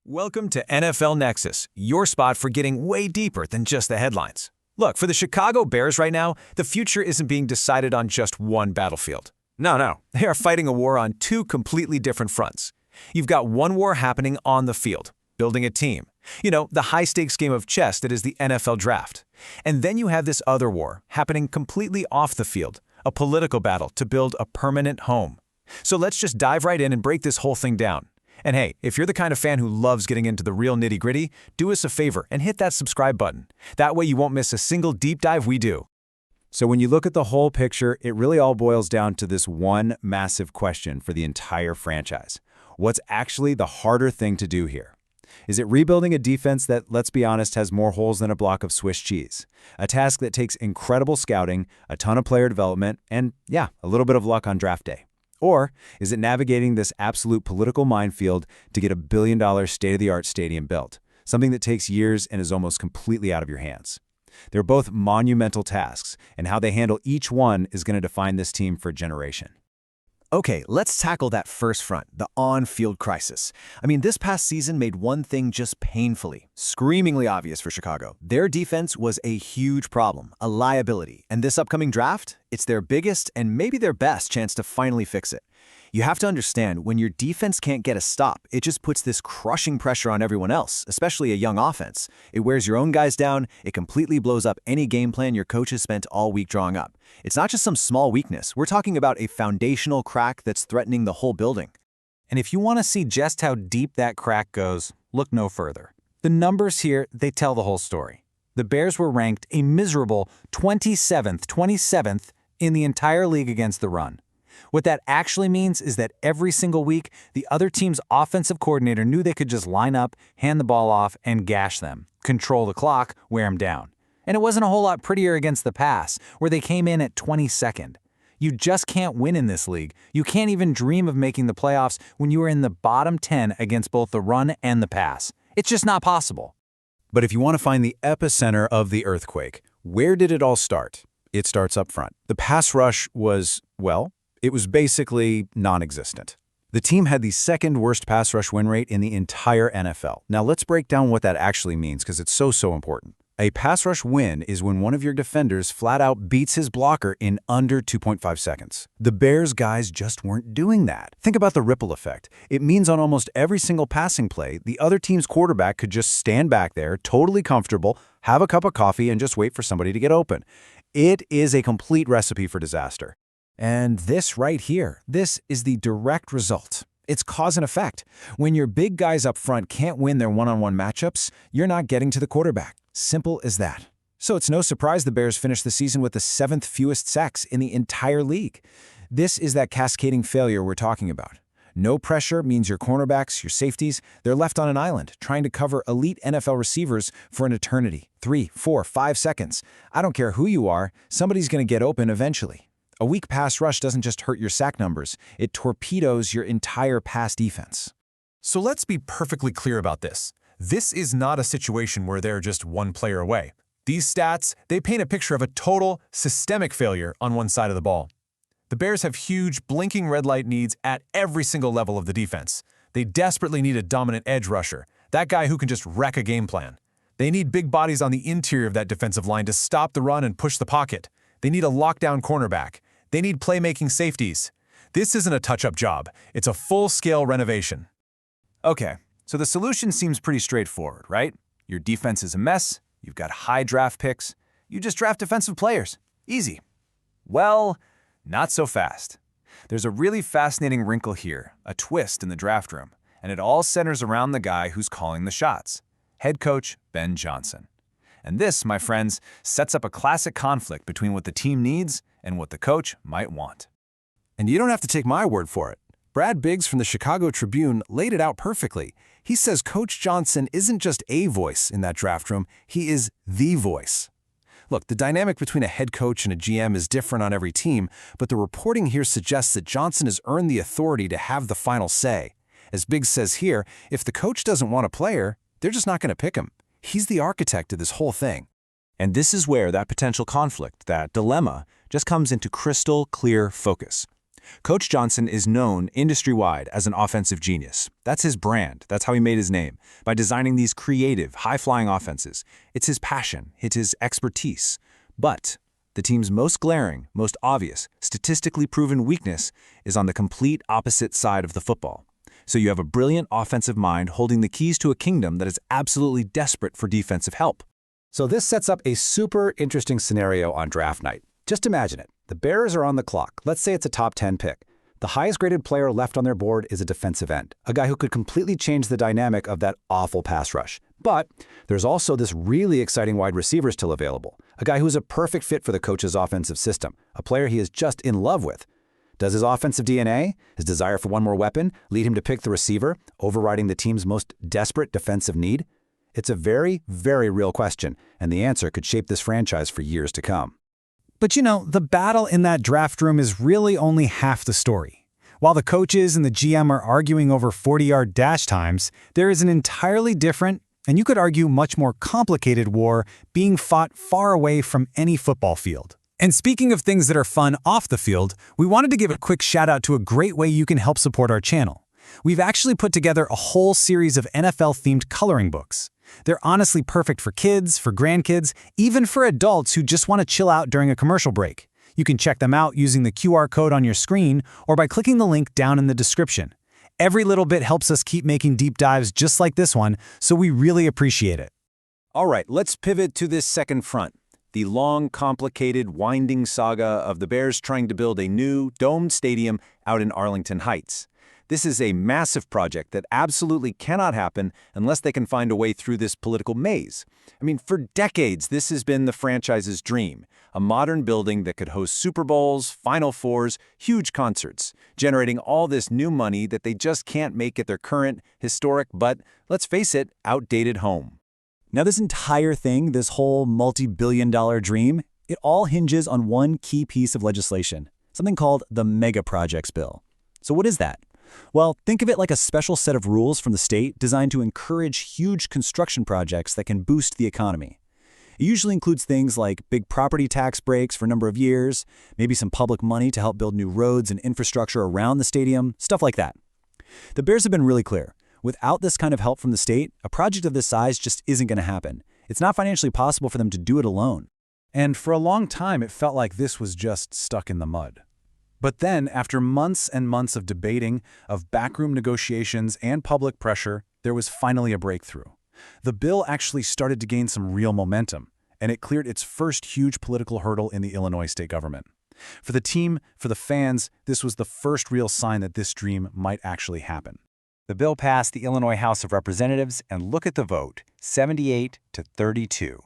Welcome to NFL Nexus, your spot for getting way deeper than just the headlines. Look, for the Chicago Bears right now, the future isn't being decided on just one battlefield. No. They are fighting a war on two completely different fronts. You've got one war happening on the field, building a team. The high-stakes game of chess that is the NFL draft. And then you have this other war happening completely off the field, a political battle to build a permanent home. So let's just dive right in and break this whole thing down. And hey, if you're the kind of fan who loves getting into the real nitty-gritty, do us a favor and hit that subscribe button. That way you won't miss a single deep dive we do. So when you look at the whole picture, it really all boils down to this one massive question for the entire franchise. What's actually the harder thing to do here? Is it rebuilding a defense that, let's be honest, has more holes than a block of Swiss cheese? A task that takes incredible scouting, a ton of player development, and a little bit of luck on draft day. Or is it navigating this absolute political minefield to get $1 billion state-of-the-art stadium built, something that takes years and is almost completely out of your hands? They're both monumental tasks, and how they handle each one is going to define this team for a generation. Okay, let's tackle that first front, the on-field crisis. This past season made one thing just painfully, screamingly obvious for Chicago. Their defense was a huge problem, a liability, and this upcoming draft, it's their biggest and maybe their best chance to finally fix it. You have to understand, when your defense can't get a stop, it just puts this crushing pressure on everyone else, especially a young offense. It wears your own guys down, it completely blows up any game plan your coaches spent all week drawing up. It's not just some small weakness, we're talking about a foundational crack that's threatening the whole building. And if you want to see just how deep that crack goes, look no further. The numbers here, they tell the whole story. The Bears were ranked a miserable 27th in the entire league against the run. What that actually means is that every single week, the other team's offensive coordinator knew they could just line up, hand the ball off, and gash them, control the clock, wear them down. And it wasn't a whole lot prettier against the pass, where they came in at 22nd. You just can't win in this league. You can't even dream of making the playoffs when you are in the bottom 10 against both the run and the pass. It's just not possible. But if you want to find the epicenter of the earthquake, where did it all start? It starts up front. The pass rush was, it was basically non-existent. The team had the second worst pass rush win rate in the entire NFL. Now let's break down what that actually means, because it's so important. A pass rush win is when one of your defenders flat out beats his blocker in under 2.5 seconds. The Bears guys just weren't doing that. Think about the ripple effect. It means on almost every single passing play, the other team's quarterback could just stand back there, totally comfortable, have a cup of coffee, and just wait for somebody to get open. It is a complete recipe for disaster. And this right here, this is the direct result. It's cause and effect. When your big guys up front can't win their one-on-one matchups, you're not getting to the quarterback. Simple as that. So it's no surprise the Bears finished the season with the 7th fewest sacks in the entire league. This is that cascading failure we're talking about. No pressure means your cornerbacks, your safeties, they're left on an island trying to cover elite NFL receivers for an eternity. 3, 4, 5 seconds. I don't care who you are, somebody's going to get open eventually. A weak pass rush doesn't just hurt your sack numbers, it torpedoes your entire pass defense. So let's be perfectly clear about this. This is not a situation where they're just one player away. These stats, they paint a picture of a total, systemic failure on one side of the ball. The Bears have huge, blinking red light needs at every single level of the defense. They desperately need a dominant edge rusher, that guy who can just wreck a game plan. They need big bodies on the interior of that defensive line to stop the run and push the pocket. They need a lockdown cornerback. They need playmaking safeties. This isn't a touch-up job. It's a full-scale renovation. Okay, so the solution seems pretty straightforward, right? Your defense is a mess, you've got high draft picks, you just draft defensive players. Easy. Well, not so fast. There's a really fascinating wrinkle here, a twist in the draft room, and it all centers around the guy who's calling the shots, head coach Ben Johnson. And this, my friends, sets up a classic conflict between what the team needs and what the coach might want. And you don't have to take my word for it. Brad Biggs from the Chicago Tribune laid it out perfectly. He says Coach Johnson isn't just a voice in that draft room, he is the voice. Look, the dynamic between a head coach and a GM is different on every team, but the reporting here suggests that Johnson has earned the authority to have the final say. As Biggs says here, if the coach doesn't want a player, they're just not going to pick him. He's the architect of this whole thing. And this is where that potential conflict, that dilemma, just comes into crystal clear focus. Coach Johnson is known industry-wide as an offensive genius. That's his brand. That's how he made his name, by designing these creative, high-flying offenses. It's his passion. It's his expertise. But the team's most glaring, most obvious, statistically proven weakness is on the complete opposite side of the football. So you have a brilliant offensive mind holding the keys to a kingdom that is absolutely desperate for defensive help. So this sets up a super interesting scenario on draft night. Just imagine it. The Bears are on the clock. Let's say it's a top 10 pick. The highest graded player left on their board is a defensive end, a guy who could completely change the dynamic of that awful pass rush. But there's also this really exciting wide receiver still available, a guy who's a perfect fit for the coach's offensive system, a player he is just in love with. Does his offensive DNA, his desire for one more weapon, lead him to pick the receiver, overriding the team's most desperate defensive need? It's a very, very real question, and the answer could shape this franchise for years to come. But you know, the battle in that draft room is really only half the story. While the coaches and the GM are arguing over 40-yard dash times, there is an entirely different, and you could argue much more complicated war being fought far away from any football field. And speaking of things that are fun off the field, we wanted to give a quick shout out to a great way you can help support our channel. We've actually put together a whole series of NFL-themed coloring books. They're honestly perfect for kids, for grandkids, even for adults who just want to chill out during a commercial break. You can check them out using the QR code on your screen or by clicking the link down in the description. Every little bit helps us keep making deep dives just like this one, so we really appreciate it. All right, let's pivot to this second front, the long, complicated, winding saga of the Bears trying to build a new, domed stadium out in Arlington Heights. This is a massive project that absolutely cannot happen unless they can find a way through this political maze. I mean, for decades, this has been the franchise's dream, a modern building that could host Super Bowls, Final Fours, huge concerts, generating all this new money that they just can't make at their current, historic, but, let's face it, outdated home. Now, this entire thing, this whole multi-billion-dollar dream, it all hinges on one key piece of legislation, something called the Mega Projects Bill. So what is that? Well, think of it like a special set of rules from the state designed to encourage huge construction projects that can boost the economy. It usually includes things like big property tax breaks for a number of years, maybe some public money to help build new roads and infrastructure around the stadium, stuff like that. The Bears have been really clear. Without this kind of help from the state, a project of this size just isn't going to happen. It's not financially possible for them to do it alone. And for a long time, it felt like this was just stuck in the mud. But then, after months and months of debating, of backroom negotiations and public pressure, there was finally a breakthrough. The bill actually started to gain some real momentum, and it cleared its first huge political hurdle in the Illinois state government. For the team, for the fans, this was the first real sign that this dream might actually happen. The bill passed the Illinois House of Representatives, and look at the vote, 78 to 32.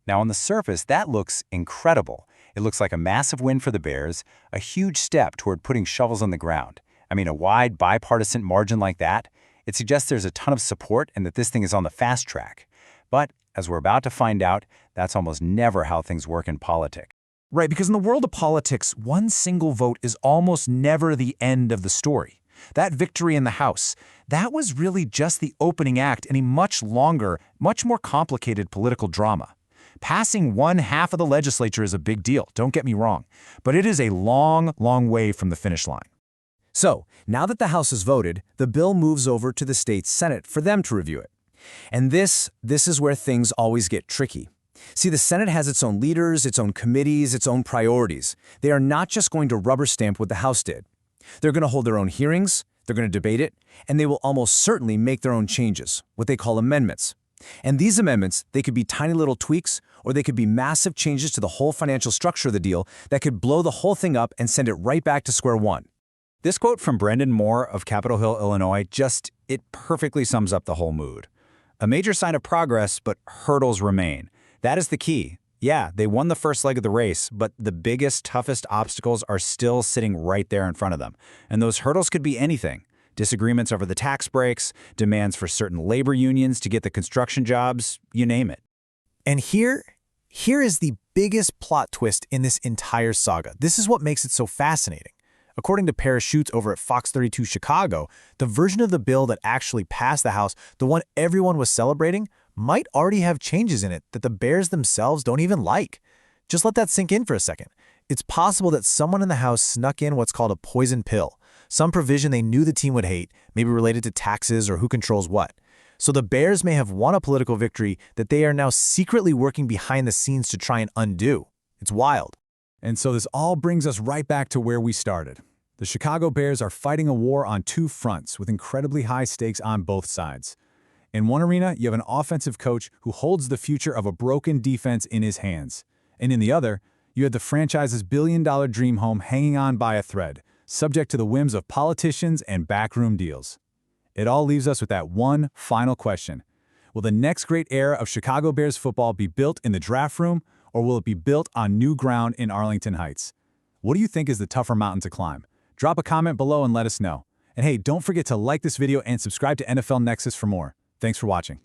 Now, on the surface, that looks incredible. It looks like a massive win for the Bears, a huge step toward putting shovels on the ground. I mean, a wide bipartisan margin like that, it suggests there's a ton of support and that this thing is on the fast track. But, as we're about to find out, that's almost never how things work in politics. Right, because in the world of politics, one single vote is almost never the end of the story. That victory in the House, that was really just the opening act in a much longer, much more complicated political drama. Passing one half of the legislature is a big deal, don't get me wrong, but it is a long, long way from the finish line. So, now that the House has voted, the bill moves over to the state Senate for them to review it. And this is where things always get tricky. See, the Senate has its own leaders, its own committees, its own priorities. They are not just going to rubber stamp what the House did. They're going to hold their own hearings, they're going to debate it, and they will almost certainly make their own changes, what they call amendments. And these amendments, they could be tiny little tweaks, or they could be massive changes to the whole financial structure of the deal that could blow the whole thing up and send it right back to square one. This quote from Brendan Moore of Capitol Hill, Illinois, it perfectly sums up the whole mood. A major sign of progress, but hurdles remain. That is the key. Yeah, they won the first leg of the race, but the biggest, toughest obstacles are still sitting right there in front of them. And those hurdles could be anything. Disagreements over the tax breaks, demands for certain labor unions to get the construction jobs, you name it. And here is the biggest plot twist in this entire saga. This is what makes it so fascinating. According to Paris Schutz over at Fox 32 Chicago, the version of the bill that actually passed the House, the one everyone was celebrating, might already have changes in it that the Bears themselves don't even like. Just let that sink in for a second. It's possible that someone in the house snuck in what's called a poison pill, some provision they knew the team would hate, maybe related to taxes or who controls what. So the Bears may have won a political victory that they are now secretly working behind the scenes to try and undo. It's wild. And so this all brings us right back to where we started. The Chicago Bears are fighting a war on two fronts with incredibly high stakes on both sides. In one arena, you have an offensive coach who holds the future of a broken defense in his hands. And in the other, you have the franchise's billion-dollar dream home hanging on by a thread, subject to the whims of politicians and backroom deals. It all leaves us with that one final question. Will the next great era of Chicago Bears football be built in the draft room, or will it be built on new ground in Arlington Heights? What do you think is the tougher mountain to climb? Drop a comment below and let us know. And hey, don't forget to like this video and subscribe to NFL Nexus for more. Thanks for watching.